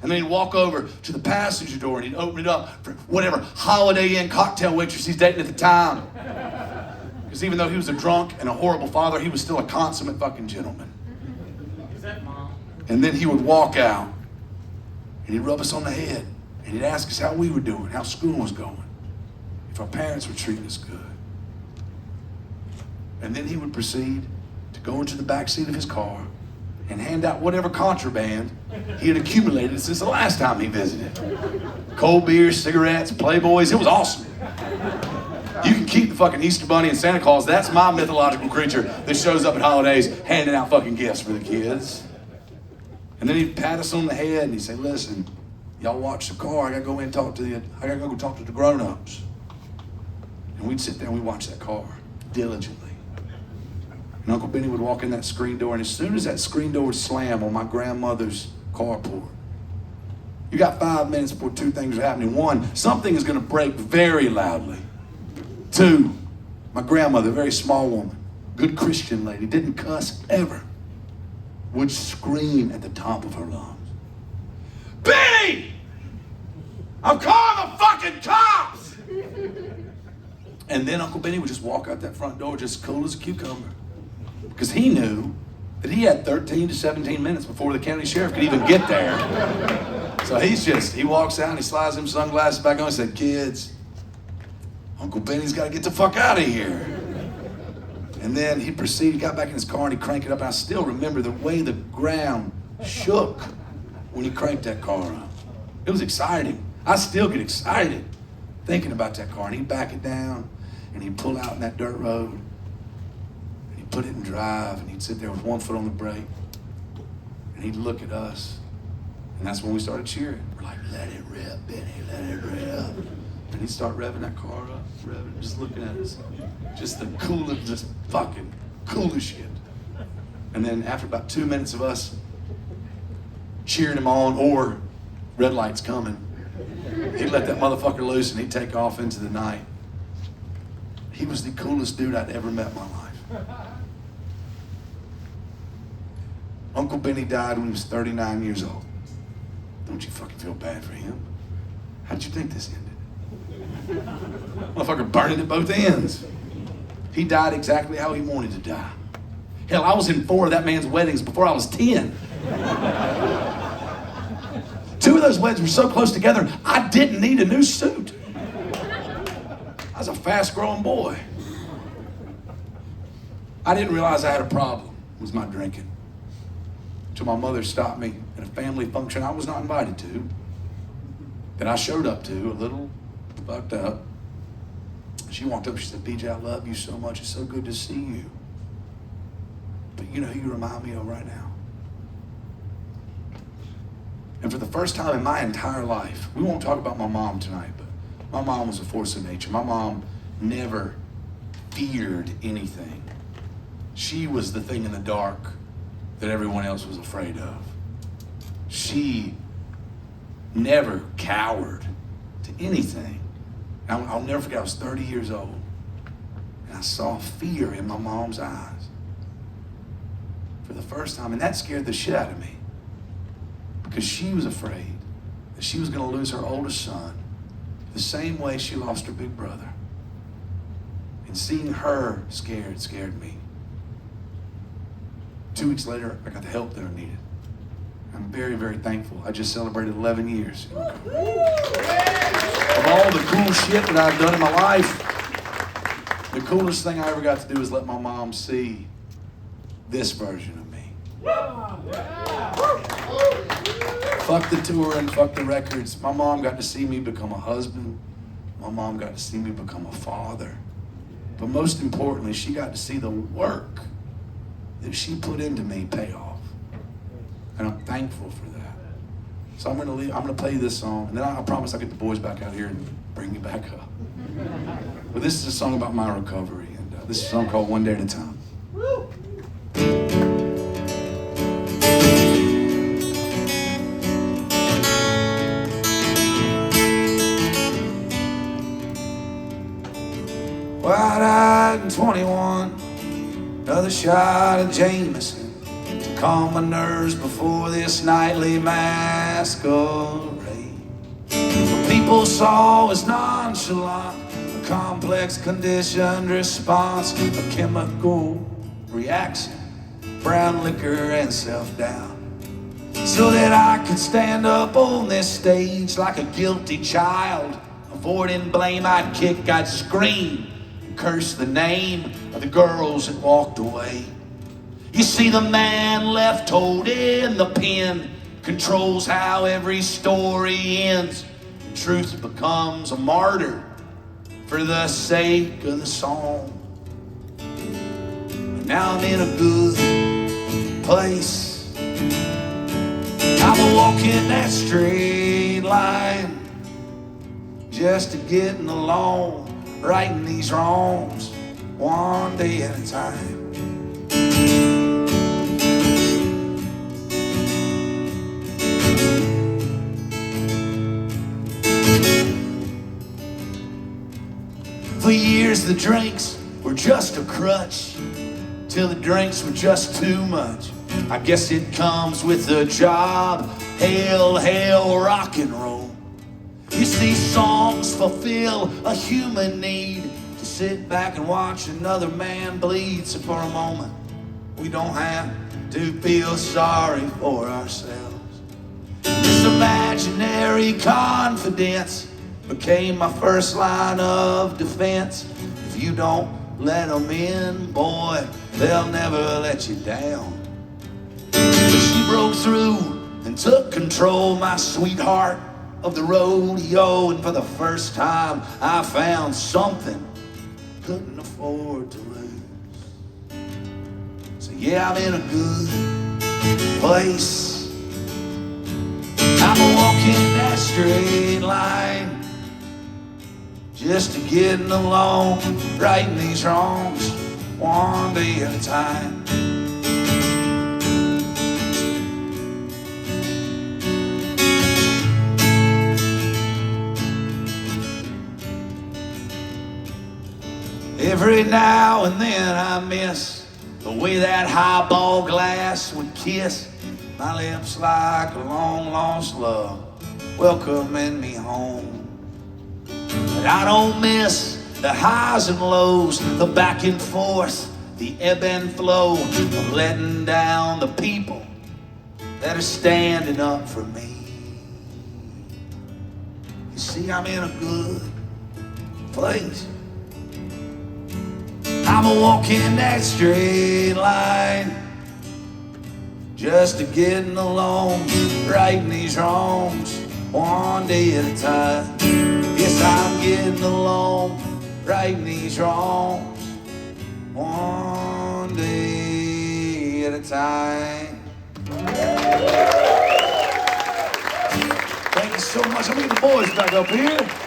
And then he'd walk over to the passenger door and he'd open it up for whatever Holiday Inn cocktail waitress he's dating at the time. Because even though he was a drunk and a horrible father, he was still a consummate fucking gentleman. Is that mom? And then he would walk out and he'd rub us on the head and he'd ask us how we were doing, how school was going, if our parents were treating us good. And then he would proceed to go into the back seat of his car and hand out whatever contraband he had accumulated since the last time he visited. Cold beer, cigarettes, Playboys, it was awesome. You can keep the fucking Easter Bunny and Santa Claus. That's my mythological creature that shows up at holidays handing out fucking gifts for the kids. And then he'd pat us on the head and he'd say, listen, y'all watch the car, I gotta go in and talk to the grown-ups. And we'd sit there and we'd watch that car diligently. And Uncle Benny would walk in that screen door, and as soon as that screen door would slam on my grandmother's carport, you got 5 minutes before two things are happening. One, something is gonna break very loudly. Two, my grandmother, very small woman, good Christian lady, didn't cuss ever, would scream at the top of her lungs, Benny! I'm calling the fucking cops! And then Uncle Benny would just walk out that front door just cool as a cucumber. Because he knew that he had 13 to 17 minutes before the county sheriff could even get there. So he walks out and he slides them sunglasses back on and said, kids, Uncle Benny's got to get the fuck out of here. And then he got back in his car and he cranked it up. And I still remember the way the ground shook when he cranked that car up. It was exciting. I still get excited thinking about that car. And he'd back it down and he'd pull out in that dirt road. And he'd put it in drive and he'd sit there with one foot on the brake. And he'd look at us. And that's when we started cheering. We're like, let it rip, Benny, let it rip. And he'd start revving that car up, just looking at us. Just the coolest, just fucking coolest shit. And then after about 2 minutes of us cheering him on, or red lights coming, he'd let that motherfucker loose and he'd take off into the night. He was the coolest dude I'd ever met in my life. Uncle Benny died when he was 39 years old. Don't you fucking feel bad for him? How'd you think this ended? Motherfucker burning at both ends. He died exactly how he wanted to die. Hell, I was in 4 of that man's weddings before I was 10. 2 of those weddings were so close together, I didn't need a new suit. I was a fast-growing boy. I didn't realize I had a problem with my drinking until my mother stopped me at a family function I was not invited to, that I showed up to, a little fucked up. She walked up, she said, PJ, I love you so much. It's so good to see you. But you know who you remind me of right now? And for the first time in my entire life, we won't talk about my mom tonight, but my mom was a force of nature. My mom never feared anything. She was the thing in the dark that everyone else was afraid of. She never cowered to anything. I'll never forget, I was 30 years old, and I saw fear in my mom's eyes for the first time, and that scared the shit out of me, because she was afraid that she was going to lose her oldest son the same way she lost her big brother. And seeing her scared me. 2 weeks later, I got the help that I needed. I'm very, very thankful. I just celebrated 11 years. Of all the cool shit that I've done in my life, the coolest thing I ever got to do is let my mom see this version of me. Fuck the tour and fuck the records. My mom got to see me become a husband. My mom got to see me become a father. But most importantly, she got to see the work that she put into me pay off. And I'm thankful for that. So I'm gonna play you this song, and then I promise I'll get the boys back out here and bring you back up. But this is a song about my recovery, and this is a song called One Day at a Time. Woo! Wide-eyed and 21, another shot of Jameson to calm my nerves before this nightly mass. masquerade. What people saw was nonchalant, a complex conditioned response, a chemical reaction, brown liquor and self-doubt. So that I could stand up on this stage like a guilty child, avoiding blame, I'd kick, I'd scream, and curse the name of the girls that walked away. You see, the man left holding the pen controls how every story ends. Truth becomes a martyr for the sake of the song. And now I'm in a good place. I'm walking that straight line, just to getting along, righting these wrongs one day at a time. For years the drinks were just a crutch, till the drinks were just too much. I guess it comes with the job. Hail, hail, rock and roll. You see, songs fulfill a human need to sit back and watch another man bleed. So for a moment, we don't have to feel sorry for ourselves. This imaginary confidence became my first line of defense. If you don't let them in, boy, they'll never let you down. She broke through and took control, my sweetheart of the rodeo. And for the first time, I found something couldn't afford to lose. So yeah, I'm in a good place. I'm walking that straight line, just to getting along, righting these wrongs one day at a time. Every now and then I miss the way that highball glass would kiss my lips like a long lost love welcoming me home. But I don't miss the highs and lows, the back and forth, the ebb and flow of letting down the people that are standing up for me. You see, I'm in a good place. I'm walking that straight line, just to getting along, righting these wrongs one day at a time. Yes, I'm getting along, righting these wrongs one day at a time. Thank you so much. I'm getting the boys back up here.